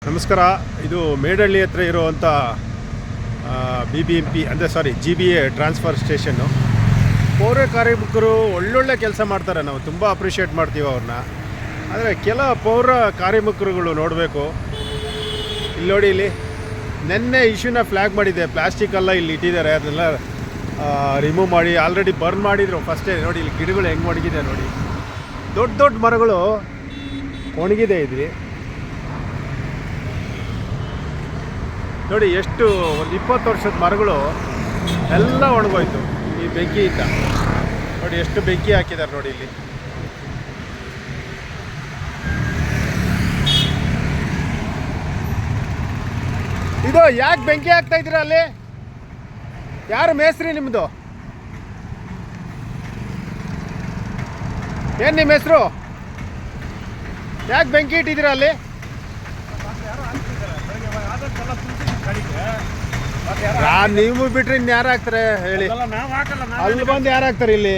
ನಮಸ್ಕಾರ. ಇದು ಮೇಡಹಳ್ಳಿ ಹತ್ರ ಇರುವಂಥ BBMP ಅಂದರೆ GBA ಟ್ರಾನ್ಸ್ಫರ್ ಸ್ಟೇಷನ್ನು. ಪೌರ ಕಾರ್ಮಿಕರು ಒಳ್ಳೊಳ್ಳೆ ಕೆಲಸ ಮಾಡ್ತಾರೆ, ನಾವು ತುಂಬ ಅಪ್ರಿಷಿಯೇಟ್ ಮಾಡ್ತೀವಿ ಅವ್ರನ್ನ. ಆದರೆ ಕೆಲ ಪೌರ ಕಾರ್ಮಿಕರುಗಳು ನೋಡಬೇಕು. ಇಲ್ಲಿ ನೋಡಿ, ಇಲ್ಲಿ ನೆನ್ನೆ ಇಶ್ಯೂನ ಫ್ಲ್ಯಾಗ್ ಮಾಡಿದೆ, ಪ್ಲಾಸ್ಟಿಕ್ ಎಲ್ಲ ಇಲ್ಲಿ ಇಟ್ಟಿದ್ದಾರೆ, ಅದನ್ನೆಲ್ಲ ರಿಮೂವ್ ಮಾಡಿ ಆಲ್ರೆಡಿ ಬರ್ನ್ ಮಾಡಿದರು ಫಸ್ಟೇ. ನೋಡಿ ಇಲ್ಲಿ ಗಿಡಗಳು ಹೆಂಗೆ ಒಣಗಿದೆ ನೋಡಿ, ದೊಡ್ಡ ದೊಡ್ಡ ಮರಗಳು ಒಣಗಿದೆ ಇದ್ರಿ ನೋಡಿ. ಎಷ್ಟು ಒಂದು 20 ವರ್ಷದ ಮರಗಳು ಎಲ್ಲ ಒಣಗೋಯ್ತು ಈ ಬೆಂಕಿಯಿಂದ. ನೋಡಿ ಎಷ್ಟು ಬೆಂಕಿ ಹಾಕಿದ್ದಾರೆ ನೋಡಿ ಇಲ್ಲಿ. ಇದು ಯಾಕೆ ಬೆಂಕಿ ಹಾಕ್ತಾ ಇದ್ದೀರಾ ಅಲ್ಲಿ? ಯಾರು ಮೇಸ್ತ್ರಿ ನಿಮ್ಮದು? ಏನು ನಿಮ್ಮ ಹೆಸರು? ಯಾಕೆ ಬೆಂಕಿ ಇಟ್ಟಿದ್ದೀರಾ ಅಲ್ಲಿ? ನೀವು ಬಿಟ್ರೆ ಇನ್ನು ಯಾರು ಹಾಕ್ತಾರೆ ಹೇಳಿ? ಅಲ್ಲಿ ಬಂದು ಯಾರು ಹಾಕ್ತಾರೆ ಇಲ್ಲಿ?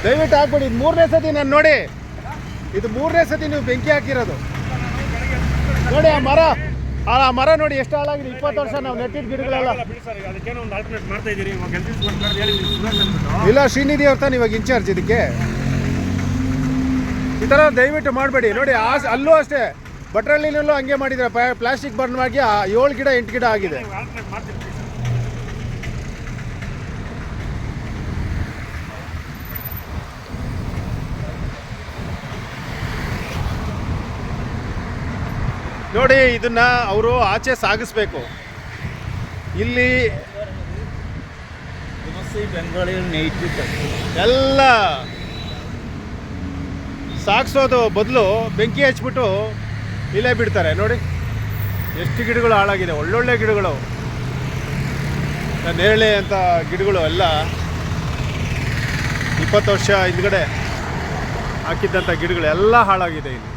ದಯವಿಟ್ಟು ಹಾಕ್ಬೇಡಿ. ಇದು 3ನೇ ಸತಿ ನಾನು ನೋಡಿ, ಇದು 3ನೇ ಸತಿ ನೀವು ಬೆಂಕಿ ಹಾಕಿರೋದು ನೋಡಿ. ಆ ಮರ ನೋಡಿ ಎಷ್ಟು ಹಾಳಾಗಿದೆ. 20 ವರ್ಷ ನಾವು ನೆಟ್ಟಿದ್ದ ಗಿಡಗಳೆಲ್ಲ. ಇಲ್ಲ, ಶ್ರೀನಿಧಿ ಅವ್ರ ತಾನು ಇವಾಗ ಇನ್ಚಾರ್ಜ್ ಇದಕ್ಕೆ. ಈ ಥರ ದಯವಿಟ್ಟು ಮಾಡಬೇಡಿ ನೋಡಿ. ಅಲ್ಲೂ ಅಷ್ಟೇ, ಭಟ್ರಳ್ಳಿನಲ್ಲೂ ಹಂಗೆ ಮಾಡಿದರೆ, ಪ್ಲಾಸ್ಟಿಕ್ ಬರ್ನ್ ಆಗಿ 7 ಗಿಡ 8 ಗಿಡ ಆಗಿದೆ. ನೋಡಿ, ಇದನ್ನ ಅವರು ಆಚೆ ಸಾಗಿಸ್ಬೇಕು. ಇಲ್ಲಿ ಎಲ್ಲ ಸಾಗಿಸೋದು ಬದಲು ಬೆಂಕಿ ಹಚ್ಬಿಟ್ಟು ಇಲ್ಲೇ ಬಿಡ್ತಾರೆ. ನೋಡಿ ಎಷ್ಟು ಗಿಡಗಳು ಹಾಳಾಗಿದೆ, ಒಳ್ಳೊಳ್ಳೆ ಗಿಡಗಳು, ನೇರಳೆ ಅಂತ ಗಿಡಗಳು ಎಲ್ಲ 20 ವರ್ಷ ಹಿಂದ್ಗಡೆ ಹಾಕಿದ್ದಂಥ ಗಿಡಗಳು ಎಲ್ಲ ಹಾಳಾಗಿದೆ ಇಲ್ಲಿ.